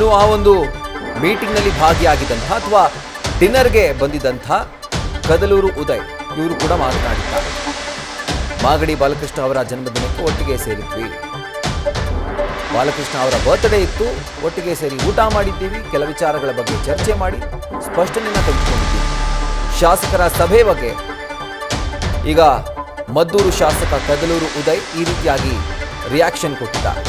ಇನ್ನು ಆ ಒಂದು ಮೀಟಿಂಗ್ನಲ್ಲಿ ಭಾಗಿಯಾಗಿದ್ದಂಥ ಅಥವಾ ಡಿನ್ನರ್ಗೆ ಬಂದಿದ್ದಂಥ ಕದಲೂರು ಉದಯ್ ಇವರು ಕೂಡ ಮಾತನಾಡಿದ್ದಾರೆ. ಮಾಗಡಿ ಬಾಲಕೃಷ್ಣ ಅವರ ಜನ್ಮದಿನಕ್ಕೆ ಒಟ್ಟಿಗೆ ಸೇರಿದ್ವಿ. ಬಾಲಕೃಷ್ಣ ಅವರ ಬರ್ತ್ಡೇ ಇತ್ತು, ಒಟ್ಟಿಗೆ ಸೇರಿ ಊಟ ಮಾಡಿದ್ದೀವಿ. ಕೆಲ ವಿಚಾರಗಳ ಬಗ್ಗೆ ಚರ್ಚೆ ಮಾಡಿ ಸ್ಪಷ್ಟನೆಯನ್ನು ತೆಗೆದುಕೊಂಡಿದ್ದೀವಿ. ಶಾಸಕರ ಸಭೆ ಬಗ್ಗೆ ಈಗ ಮದ್ದೂರು ಶಾಸಕ ಕದಲೂರು ಉದಯ್ ಈ ರೀತಿಯಾಗಿ ರಿಯಾಕ್ಷನ್ ಕೊಟ್ಟಿದ್ದಾರೆ.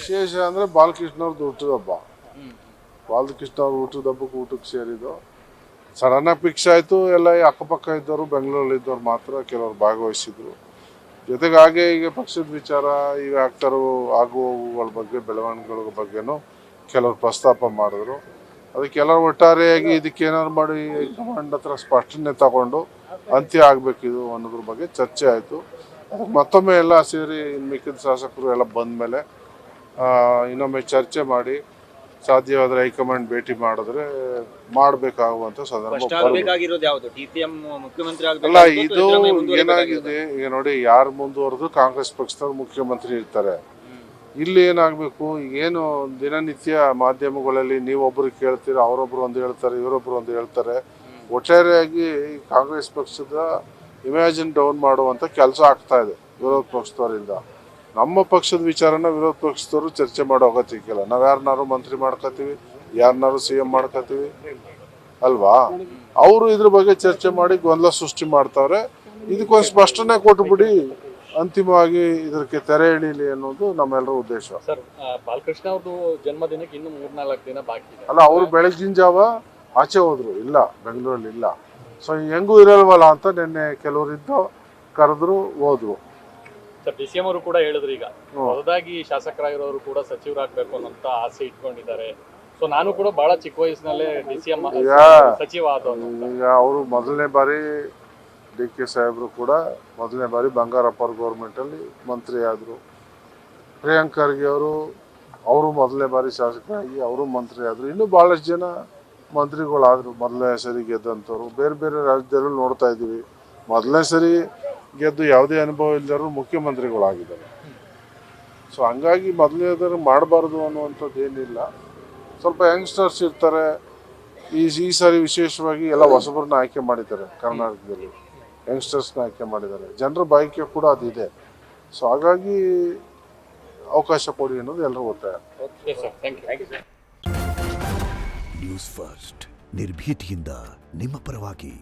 ವಿಶೇಷ ಅಂದರೆ ಬಾಲಕೃಷ್ಣ ಅವ್ರದ್ದು ಹುಟ್ಟಿದ ಹಬ್ಬ. ಬಾಲಕೃಷ್ಣ ಅವ್ರ ಹುಟ್ಟಿದ ಹಬ್ಬಕ್ಕೆ ಊಟಕ್ಕೆ ಸೇರಿದ್ದು ಸಡನ್ನಾಗಿ ಫಿಕ್ಸ್ ಆಯಿತು. ಎಲ್ಲ ಅಕ್ಕಪಕ್ಕ ಇದ್ದವರು, ಬೆಂಗಳೂರಲ್ಲಿ ಇದ್ದವ್ರು ಮಾತ್ರ ಕೆಲವರು ಭಾಗವಹಿಸಿದ್ರು. ಜೊತೆಗೆ ಹಾಗೆ ಈಗ ಪಕ್ಷದ ವಿಚಾರ, ಈಗ ಆಗ್ತಾರೋ ಆಗುವವುಗಳ ಬಗ್ಗೆ, ಬೆಳವಣಿಗೆಗಳ ಬಗ್ಗೆನೂ ಕೆಲವರು ಪ್ರಸ್ತಾಪ ಮಾಡಿದ್ರು. ಅದಕ್ಕೆ ಎಲ್ಲರೂ ಒಟ್ಟಾರೆಯಾಗಿ ಇದಕ್ಕೇನಾದ್ರು ಮಾಡಿ ಕಮಾಂಡ್ ಹತ್ರ ಸ್ಪಷ್ಟನೆ ತಗೊಂಡು ಅಂತ್ಯ ಆಗಬೇಕಿದು ಅನ್ನೋದ್ರ ಬಗ್ಗೆ ಚರ್ಚೆ ಆಯಿತು. ಅದಕ್ಕೆ ಮತ್ತೊಮ್ಮೆ ಎಲ್ಲ ಸೇರಿ ಮಿಕ್ಕಿದ ಶಾಸಕರು ಎಲ್ಲ ಬಂದ ಮೇಲೆ ಇನ್ನೊಮ್ಮೆ ಚರ್ಚೆ ಮಾಡಿ ಸಾಧ್ಯವಾದರೆ ಹೈಕಮಾಂಡ್ ಭೇಟಿ ಮಾಡಿದ್ರೆ ಮಾಡಬೇಕಾಗುವಂಥ ಸಂದರ್ಭ ಅಲ್ಲ. ಇದು ಏನಾಗಿದೆ, ಈಗ ನೋಡಿ, ಯಾರು ಮುಂದುವರೆದು ಕಾಂಗ್ರೆಸ್ ಪಕ್ಷದವ್ರು ಮುಖ್ಯಮಂತ್ರಿ ಇರ್ತಾರೆ. ಇಲ್ಲಿ ಏನಾಗಬೇಕು, ಏನು ದಿನನಿತ್ಯ ಮಾಧ್ಯಮಗಳಲ್ಲಿ ನೀವೊಬ್ಬರು ಕೇಳ್ತೀರ, ಅವರೊಬ್ಬರು ಒಂದು ಹೇಳ್ತಾರೆ, ಇವರೊಬ್ಬರು ಒಂದು ಹೇಳ್ತಾರೆ. ಒಟ್ಟಾರೆಯಾಗಿ ಕಾಂಗ್ರೆಸ್ ಪಕ್ಷದ ಇಮ್ಯಾಜಿನ್ ಡೌನ್ ಮಾಡುವಂಥ ಕೆಲಸ ಆಗ್ತಾ ಇದೆ ವಿರೋಧ ಪಕ್ಷದವರಿಂದ. ನಮ್ಮ ಪಕ್ಷದ ವಿಚಾರನ ವಿರೋಧ ಪಕ್ಷದವರು ಚರ್ಚೆ ಮಾಡೋ ಅಗತ್ಯಕ್ಕಿಲ್ಲ. ನಾವು ಯಾರನ್ನಾರು ಮಂತ್ರಿ ಮಾಡ್ಕೋತೀವಿ, ಯಾರನ್ನಾರು CM ಮಾಡ್ಕೋತೀವಿ ಅಲ್ವಾ. ಅವರು ಇದ್ರ ಬಗ್ಗೆ ಚರ್ಚೆ ಮಾಡಿ ಗೊಂದಲ ಸೃಷ್ಟಿ ಮಾಡ್ತಾವ್ರೆ. ಇದಕ್ಕೊಂದು ಸ್ಪಷ್ಟನೆ ಕೊಟ್ಬಿಡಿ, ಅಂತಿಮವಾಗಿ ಇದಕ್ಕೆ ತೆರೆ ಎಳೀಲಿ ಅನ್ನೋದು ನಮ್ಮೆಲ್ಲರ ಉದ್ದೇಶ. ಸರ್, ಬಾಲಕೃಷ್ಣ ಅವ್ರದ್ದು ಜನ್ಮದಿನಕ್ಕೆ ಇನ್ನು 3-4 ದಿನ ಬಾಕಿ ಇದೆ. ಅಲ್ಲ, ಅವರು ಬೆಳಗಿನ ಜಾವ ಆಚೆ ಹೋದ್ರು, ಇಲ್ಲ ಬೆಂಗಳೂರಲ್ಲಿ ಇಲ್ಲ. ಸೊ ಹೆಂಗೂ ಇರಲ್ವಲ್ಲ ಅಂತ ನಿನ್ನೆ ಕೆಲವರಿದ್ದು ಕರೆದ್ರು, ಹೋದ್ರು. ಸರ್, DCM ಅವರು ಕೂಡ ಹೇಳಿದ್ರು, ಈಗ ಹೊಸದಾಗಿ ಶಾಸಕರಾಗಿರೋರು ಕೂಡ ಸಚಿವರಾಗಬೇಕು ಅನ್ನೋಂತ ಆಸೆ ಇಟ್ಕೊಂಡಿದ್ದಾರೆ. ಸೊ ನಾನು ಕೂಡ ಬಹಳ ಚಿಕ್ಕ ವಯಸ್ಸಿನಲ್ಲೇ DCM ಸಚಿವ ಆದವನು. ಈಗ ಅವರು ಮೊದಲನೇ ಬಾರಿ DK ಸಾಹೇಬರು ಕೂಡ ಮೊದಲನೇ ಬಾರಿ ಬಂಗಾರಪ್ಪ ಅವ್ರ ಗೌರ್ಮೆಂಟಲ್ಲಿ ಮಂತ್ರಿ ಆದರು. ಪ್ರಿಯಾಂಕ್ ಖರ್ಗೆ ಅವರು ಮೊದಲನೇ ಬಾರಿ ಶಾಸಕರಾಗಿ ಅವರು ಮಂತ್ರಿ ಆದರು. ಇನ್ನೂ ಭಾಳಷ್ಟು ಜನ ಮಂತ್ರಿಗಳಾದರು ಮೊದಲನೇ ಸರಿ ಗೆದ್ದಂಥವ್ರು. ಬೇರೆ ಬೇರೆ ರಾಜ್ಯದಲ್ಲೂ ನೋಡ್ತಾ ಇದ್ದೀವಿ, ಮೊದಲನೇ ಸರಿ ಗೆದ್ದು ಯಾವುದೇ ಅನುಭವ ಇಲ್ಲದರೂ ಮುಖ್ಯಮಂತ್ರಿಗಳಾಗಿದ್ದಾರೆ. ಸೊ ಹಂಗಾಗಿ ಮೊದಲನೇದಾರು ಮಾಡಬಾರ್ದು ಅನ್ನುವಂಥದ್ದು ಏನಿಲ್ಲ. ಸ್ವಲ್ಪ ಯಂಗ್ಸ್ಟರ್ಸ್ ಇರ್ತಾರೆ. ಈ ಸಾರಿ ವಿಶೇಷವಾಗಿ ಎಲ್ಲ ಹೊಸಬರನ್ನ ಆಯ್ಕೆ ಮಾಡಿದ್ದಾರೆ. ಕರ್ನಾಟಕದಲ್ಲಿ ಯಂಗ್ಸ್ಟರ್ಸ್ನ ಆಯ್ಕೆ ಮಾಡಿದ್ದಾರೆ. ಜನರ ಬಯಕೆ ಕೂಡ ಅದಿದೆ. ಸೊ ಹಾಗಾಗಿ ಅವಕಾಶ ಕೊಡಿ ಅನ್ನೋದು ಎಲ್ಲರೂ ಒತ್ತಾಯ. ನ್ಯೂಸ್ ಫಸ್ಟ್, ನಿರ್ಭೀತಿಯಿಂದ ನಿಮ್ಮ ಪರವಾಗಿ.